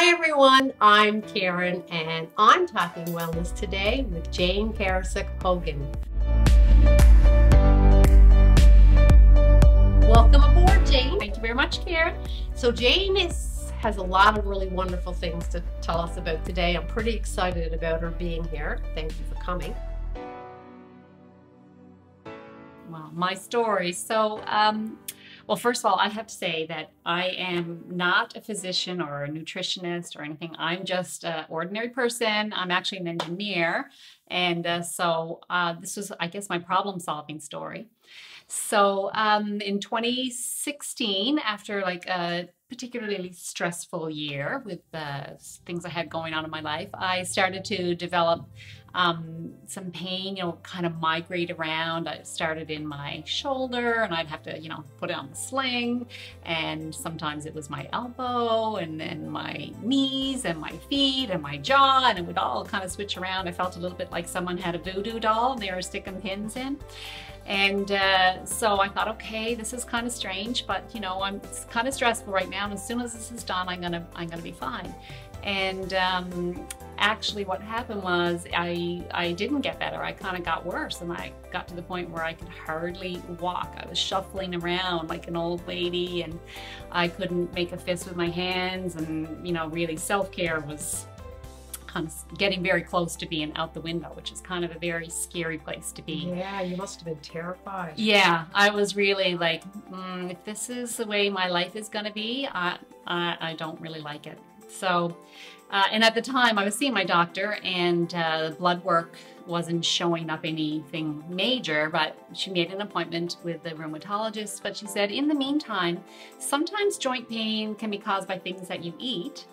Hi everyone, I'm Karen and I'm talking wellness today with Jane Karasek Hogan. Welcome aboard, Jane. Thank you very much, Karen. So Jane has a lot of really wonderful things to tell us about today. I'm pretty excited about her being here. Thank you for coming. Well, my story. Well, first of all, I have to say that I am not a physician or a nutritionist or anything. I'm just an ordinary person. I'm actually an engineer. And this was, I guess, my problem-solving story. So in 2016, after like a particularly stressful year with things I had going on in my life, I started to develop some pain, kind of migrate around. I started in my shoulder and I'd have to, put it on the sling. And sometimes it was my elbow and then my knees and my feet and my jaw, and it would all kind of switch around. I felt a little bit like someone had a voodoo doll and they were sticking pins in. And so I thought, okay, this is kind of strange, but it's kind of stressful right now. And as soon as this is done, I'm gonna be fine. And actually what happened was I didn't get better. I kind of got worse, and I got to the point where I could hardly walk. I was shuffling around like an old lady, and I couldn't make a fist with my hands, and really self-care was kind of getting very close to being out the window, which is kind of a very scary place to be. Yeah, you must have been terrified. Yeah, I was really like, if this is the way my life is going to be, I don't really like it. So, and at the time I was seeing my doctor, and the blood work wasn't showing up anything major, but she made an appointment with the rheumatologist. But she said, in the meantime, sometimes joint pain can be caused by things that you eat.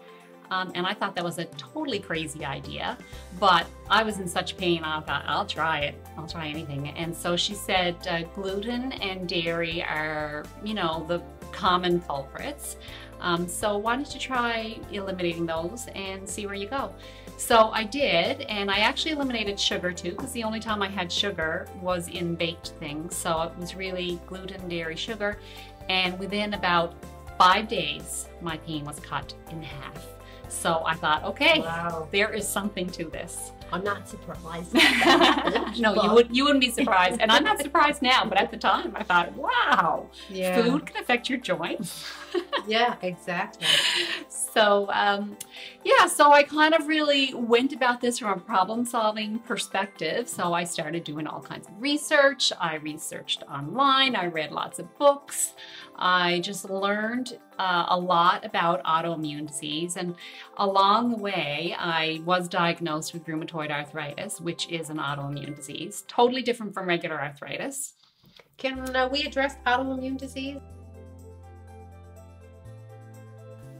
And I thought that was a totally crazy idea, but I was in such pain, I thought, I'll try it. I'll try anything. And so she said gluten and dairy are, the common culprits. So why don't you try eliminating those and see where you go? So I did, and I actually eliminated sugar too, because the only time I had sugar was in baked things. So it was really gluten, dairy, sugar. And within about 5 days, my pain was cut in half. So I thought, okay, wow, there is something to this. I'm not surprised. No, you wouldn't be surprised. And I'm not surprised now, but at the time I thought, wow, yeah, food can affect your joints. Yeah, exactly. So, so I kind of really went about this from a problem-solving perspective. So I started doing all kinds of research. I researched online. I read lots of books. I just learned a lot about autoimmune disease. And along the way, I was diagnosed with rheumatoid arthritis, which is an autoimmune disease, totally different from regular arthritis. Can we address autoimmune disease?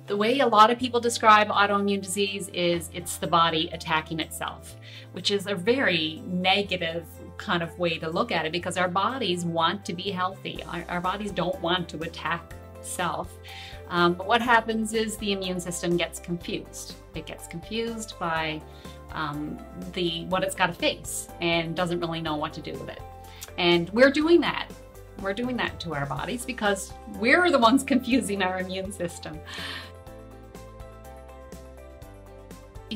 The way a lot of people describe autoimmune disease is it's the body attacking itself, which is a very negative kind of way to look at it, because our bodies want to be healthy. Our bodies don't want to attack self. But what happens is the immune system gets confused. It gets confused by what it's got to face and doesn't really know what to do with it. And we're doing that. We're doing that to our bodies because we're the ones confusing our immune system.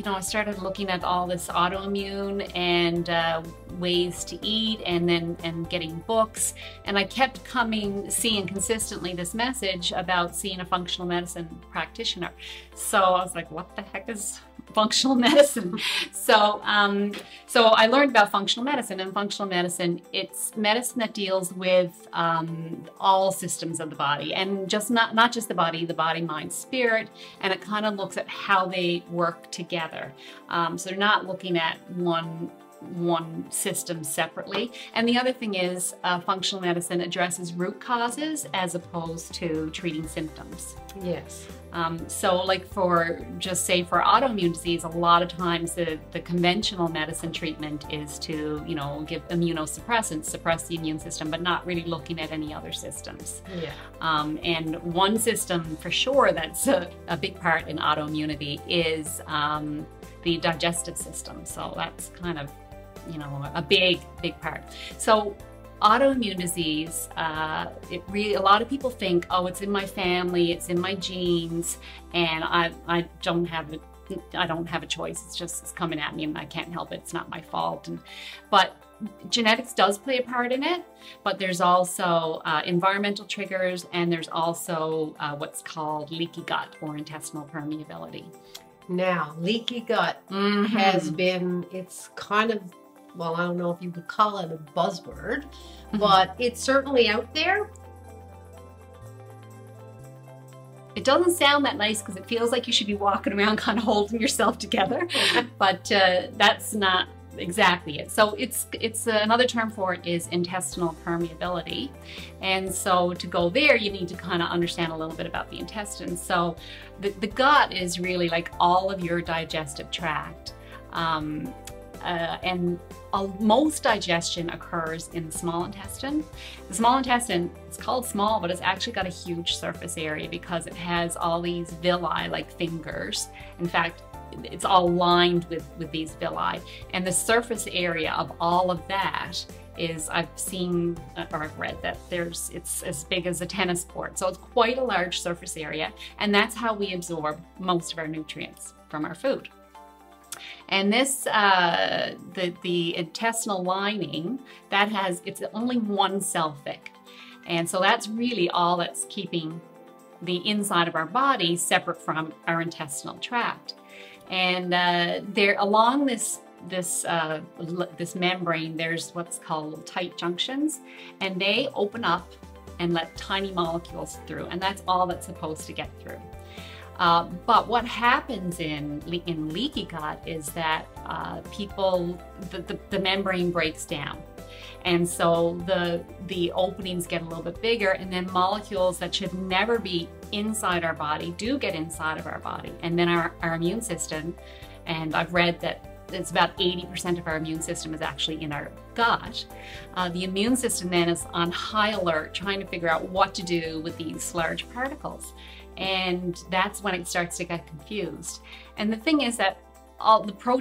I started looking at all this autoimmune and ways to eat, and getting books, and I kept seeing consistently this message about seeing a functional medicine practitioner. So I was like, what the heck is functional medicine? So I learned about functional medicine, and functional medicine, it's medicine that deals with all systems of the body, and not just the body, mind, spirit, and it kind of looks at how they work together. So they're not looking at one system separately. And the other thing is functional medicine addresses root causes as opposed to treating symptoms. Yes. So like for autoimmune disease, a lot of times the conventional medicine treatment is to, give immunosuppressants, suppress the immune system, but not really looking at any other systems. Yeah. And one system for sure that's a big part in autoimmunity is the digestive system. So that's kind of, a big part. So Autoimmune disease, a lot of people think, oh, it's in my family, it's in my genes, and I don't have a choice. It's coming at me and I can't help it. It's not my fault. But genetics does play a part in it, but there's also environmental triggers, and there's also what's called leaky gut or intestinal permeability. Now, leaky gut has been, it's kind of, well, I don't know if you would call it a buzzword, but it's certainly out there. It doesn't sound that nice because it feels like you should be walking around kind of holding yourself together, but that's not exactly it. So it's another term for it is intestinal permeability. And so to go there, you need to kind of understand a little bit about the intestines. So the gut is really like all of your digestive tract. And most digestion occurs in the small intestine. The small intestine, it's called small, but it's actually got a huge surface area because it has all these villi like fingers. In fact, it's all lined with these villi. And the surface area of all of that is, I've seen or I've read that it's as big as a tennis court. So it's quite a large surface area. And that's how we absorb most of our nutrients from our food. And this, the intestinal lining, it's only one cell thick. And so that's really all that's keeping the inside of our body separate from our intestinal tract. And there, along this membrane, there's what's called tight junctions, and they open up and let tiny molecules through, and that's all that's supposed to get through. But what happens in leaky gut is that the membrane breaks down. And so the openings get a little bit bigger, and then molecules that should never be inside our body do get inside of our body. And then our immune system, and I've read that it's about 80% of our immune system is actually in our gut. The immune system then is on high alert, trying to figure out what to do with these large particles. And that's when it starts to get confused. And the thing is that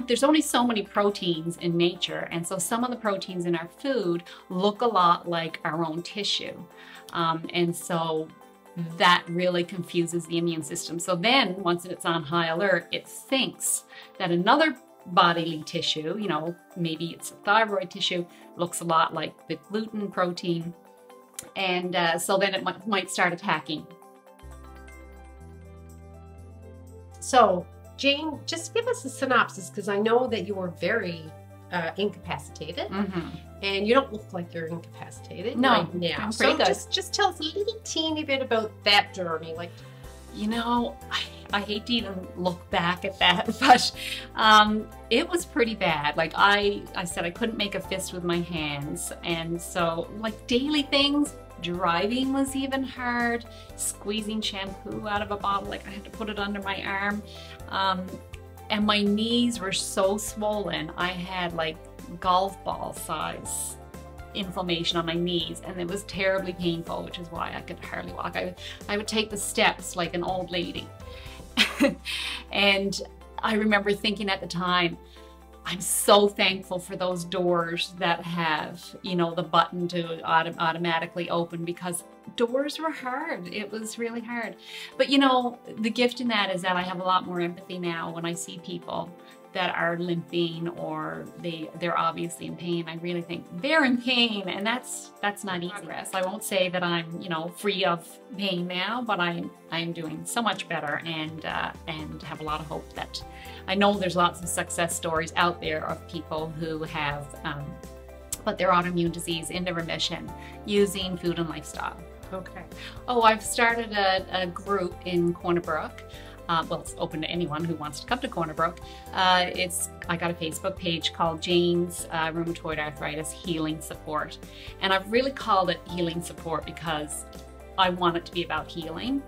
there's only so many proteins in nature, and so some of the proteins in our food look a lot like our own tissue. And so that really confuses the immune system. So then once it's on high alert, it thinks that another bodily tissue, maybe it's a thyroid tissue, looks a lot like the gluten protein. And so then it might start attacking. So, Jane, just give us a synopsis, because I know that you were very incapacitated, and you don't look like you're incapacitated right now. I'm pretty good. Just tell us a little teeny bit about that journey. Like, I hate to even look back at that, but it was pretty bad. Like I said, I couldn't make a fist with my hands, and so like daily things. Driving was even hard, squeezing shampoo out of a bottle, like I had to put it under my arm. And my knees were so swollen. I had like golf ball size inflammation on my knees, and it was terribly painful, which is why I could hardly walk. I would take the steps like an old lady. And I remember thinking at the time, I'm so thankful for those doors that have, the button to automatically open, because doors were hard. It was really hard. But the gift in that is that I have a lot more empathy now when I see people that are limping or they're obviously in pain. I really think they're in pain, and that's not easy. I won't say that I'm free of pain now, but I'm doing so much better, and have a lot of hope that I know there's lots of success stories out there of people who have put their autoimmune disease into remission using food and lifestyle. okay. Oh, I've started a group in Corner Brook. Well, it's open to anyone who wants to come to Corner Brook. I got a Facebook page called Jane's Rheumatoid Arthritis Healing Support. And I've really called it Healing Support because I want it to be about healing.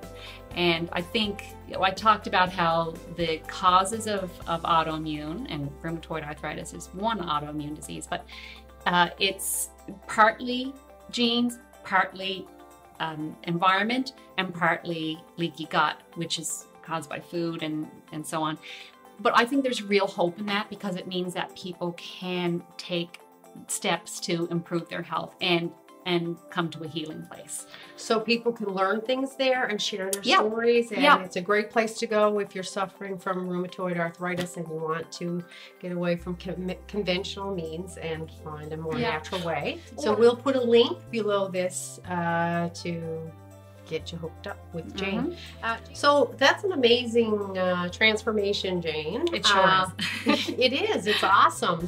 And I think, I talked about how the causes of autoimmune, and rheumatoid arthritis is one autoimmune disease, but it's partly genes, partly environment, and partly leaky gut, which is caused by food and so on. But I think there's real hope in that, because it means that people can take steps to improve their health. And and come to a healing place. So people can learn things there and share their stories. And it's a great place to go if you're suffering from rheumatoid arthritis and you want to get away from conventional means and find a more natural way. So we'll put a link below this to get you hooked up with Jane. So that's an amazing transformation, Jane. It sure is. It is. It's awesome.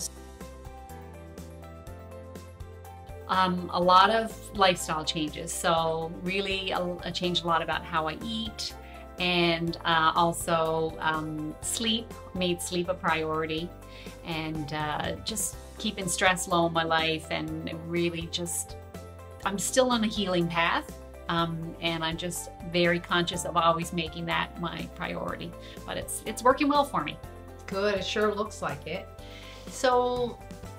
A lot of lifestyle changes. So really changed a lot about how I eat, and also sleep, made sleep a priority, and just keeping stress low in my life, and really just, I'm still on a healing path. And I'm just very conscious of always making that my priority, but it's working well for me. Good. It sure looks like it. So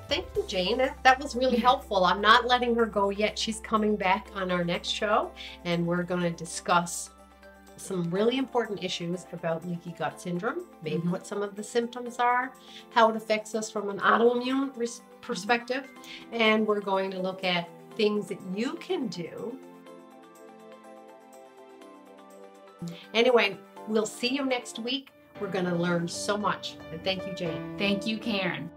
thank you, Jane. That was really helpful. I'm not letting her go yet. She's coming back on our next show, and we're going to discuss some really important issues about leaky gut syndrome, maybe what some of the symptoms are, how it affects us from an autoimmune perspective, and we're going to look at things that you can do. Anyway, we'll see you next week. We're going to learn so much. And thank you, Jane. Thank you, Karen.